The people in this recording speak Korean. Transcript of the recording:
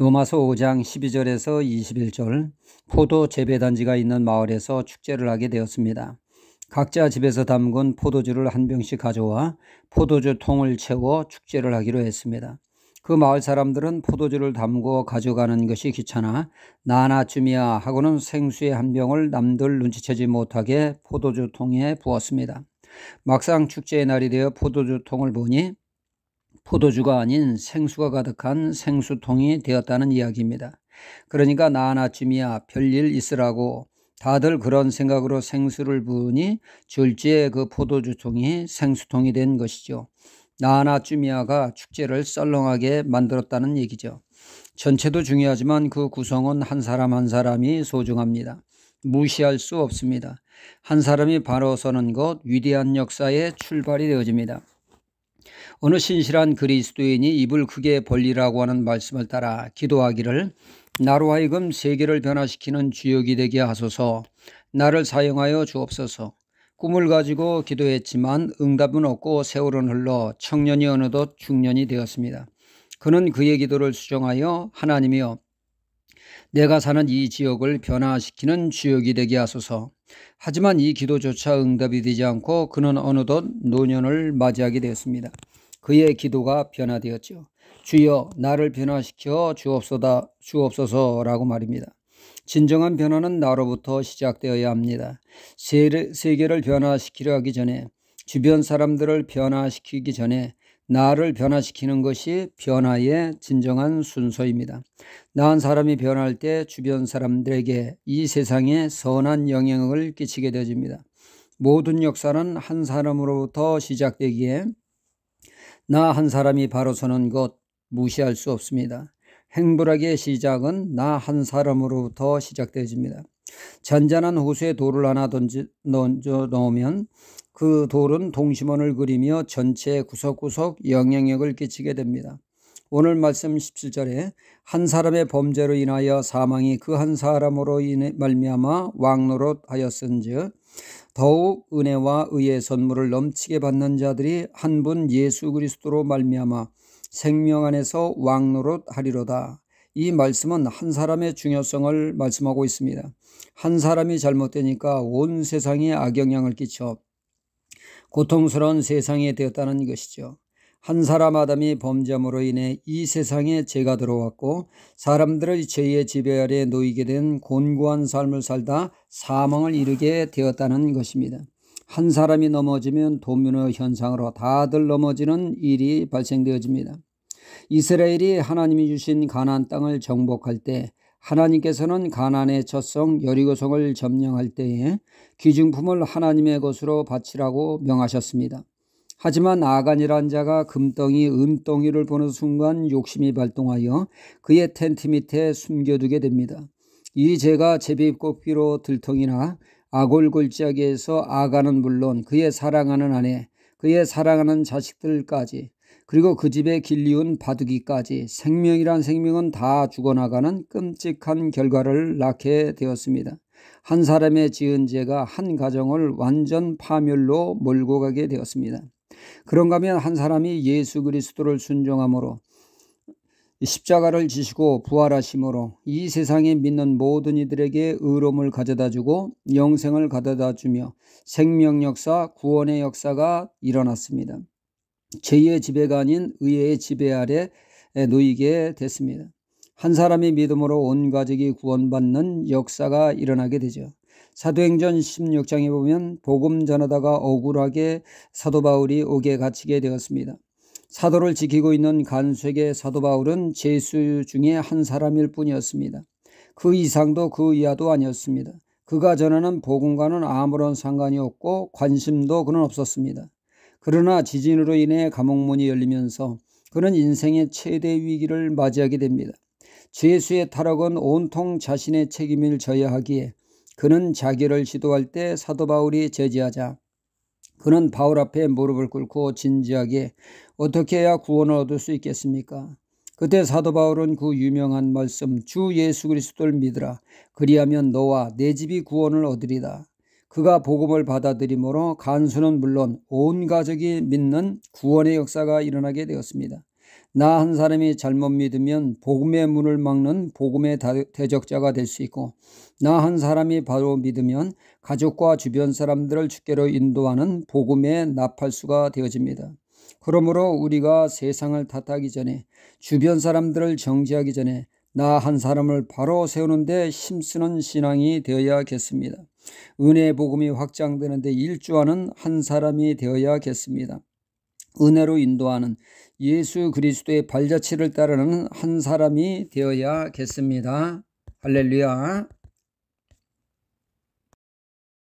로마서 5장 12절에서 21절, 포도 재배단지가 있는 마을에서 축제를 하게 되었습니다. 각자 집에서 담근 포도주를 한 병씩 가져와 포도주 통을 채워 축제를 하기로 했습니다. 그 마을 사람들은 포도주를 담고 가져가는 것이 귀찮아 나나쯤이야 하고는 생수의 한 병을 남들 눈치채지 못하게 포도주 통에 부었습니다. 막상 축제의 날이 되어 포도주 통을 보니 포도주가 아닌 생수가 가득한 생수통이 되었다는 이야기입니다. 그러니까 나 하나쯤이야 별일 있으라고 다들 그런 생각으로 생수를 부으니 졸지에 그 포도주통이 생수통이 된 것이죠. 나 하나쯤이야가 축제를 썰렁하게 만들었다는 얘기죠. 전체도 중요하지만 그 구성은 한 사람 한 사람이 소중합니다. 무시할 수 없습니다. 한 사람이 바로 서는 것, 위대한 역사의 출발이 되어집니다. 어느 신실한 그리스도인이 입을 크게 벌리라고 하는 말씀을 따라 기도하기를, 나로 하여금 세계를 변화시키는 주역이 되게 하소서, 나를 사용하여 주옵소서. 꿈을 가지고 기도했지만 응답은 없고 세월은 흘러 청년이 어느덧 중년이 되었습니다. 그는 그의 기도를 수정하여, 하나님이여, 내가 사는 이 지역을 변화시키는 주역이 되게 하소서. 하지만 이 기도조차 응답이 되지 않고 그는 어느덧 노년을 맞이하게 되었습니다. 그의 기도가 변화되었죠. 주여 나를 변화시켜 주옵소서라고 말입니다. 진정한 변화는 나로부터 시작되어야 합니다. 세계를 변화시키려 하기 전에, 주변 사람들을 변화시키기 전에 나를 변화시키는 것이 변화의 진정한 순서입니다. 나 한 사람이 변할 때 주변 사람들에게 이 세상에 선한 영향을 끼치게 되어집니다. 모든 역사는 한 사람으로부터 시작되기에 나 한 사람이 바로 서는 것 무시할 수 없습니다. 행불하게 시작은 나 한 사람으로부터 시작되어집니다. 잔잔한 호수에 돌을 하나 던져 넣으면 그 돌은 동심원을 그리며 전체 구석구석 영향력을 끼치게 됩니다. 오늘 말씀 17절에 한 사람의 범죄로 인하여 사망이 그 한 사람으로 말미암아 왕노릇하였은즉 더욱 은혜와 의의 선물을 넘치게 받는 자들이 한 분 예수 그리스도로 말미암아 생명 안에서 왕노릇하리로다. 이 말씀은 한 사람의 중요성을 말씀하고 있습니다. 한 사람이 잘못되니까 온 세상에 악영향을 끼쳐 고통스러운 세상이 되었다는 것이죠. 한 사람 아담이 범죄함으로 인해 이 세상에 죄가 들어왔고 사람들의 죄의 지배 아래 놓이게 된 곤고한 삶을 살다 사망을 이르게 되었다는 것입니다. 한 사람이 넘어지면 도미노 현상으로 다들 넘어지는 일이 발생되어집니다. 이스라엘이 하나님이 주신 가나안 땅을 정복할 때 하나님께서는 가나안의 첫성 여리고성을 점령할 때에 귀중품을 하나님의 것으로 바치라고 명하셨습니다. 하지만 아간이라는 자가 금덩이, 은덩이를 보는 순간 욕심이 발동하여 그의 텐트 밑에 숨겨두게 됩니다. 이 죄가 제비뽑기로 들통이나 아골골짜기에 서 아간은 물론 그의 사랑하는 아내, 그의 사랑하는 자식들까지, 그리고 그 집에 길리운 바둑이까지 생명이란 생명은 다 죽어나가는 끔찍한 결과를 낳게 되었습니다. 한 사람의 지은 죄가 한 가정을 완전 파멸로 몰고 가게 되었습니다. 그런가 하면 한 사람이 예수 그리스도를 순종함으로 십자가를 지시고 부활하심으로 이 세상에 믿는 모든 이들에게 의로움을 가져다주고 영생을 가져다주며 생명 역사, 구원의 역사가 일어났습니다. 죄의 지배가 아닌 의의 지배 아래 놓이게 됐습니다. 한 사람의 믿음으로 온 가족이 구원받는 역사가 일어나게 되죠. 사도행전 16장에 보면 복음 전하다가 억울하게 사도 바울이 옥에 갇히게 되었습니다. 사도를 지키고 있는 간수에게 사도 바울은 죄수 중에 한 사람일 뿐이었습니다. 그 이상도 그 이하도 아니었습니다. 그가 전하는 복음과는 아무런 상관이 없고 관심도 그는 없었습니다. 그러나 지진으로 인해 감옥문이 열리면서 그는 인생의 최대 위기를 맞이하게 됩니다. 죄수의 탈옥은 온통 자신의 책임을 져야 하기에 그는 자결을 시도할 때 사도 바울이 제지하자 그는 바울 앞에 무릎을 꿇고 진지하게 어떻게 해야 구원을 얻을 수 있겠습니까? 그때 사도 바울은 그 유명한 말씀 주 예수 그리스도를 믿으라. 그리하면 너와 내 집이 구원을 얻으리다. 그가 복음을 받아들임으로 간수는 물론 온 가족이 믿는 구원의 역사가 일어나게 되었습니다. 나 한 사람이 잘못 믿으면 복음의 문을 막는 복음의 대적자가 될 수 있고, 나 한 사람이 바로 믿으면 가족과 주변 사람들을 주께로 인도하는 복음의 나팔수가 되어집니다. 그러므로 우리가 세상을 탓하기 전에, 주변 사람들을 정죄하기 전에 나 한 사람을 바로 세우는데 힘쓰는 신앙이 되어야겠습니다. 은혜의 복음이 확장되는데 일조하는 한 사람이 되어야겠습니다. 은혜로 인도하는 예수 그리스도의 발자취를 따르는 한 사람이 되어야겠습니다. 할렐루야.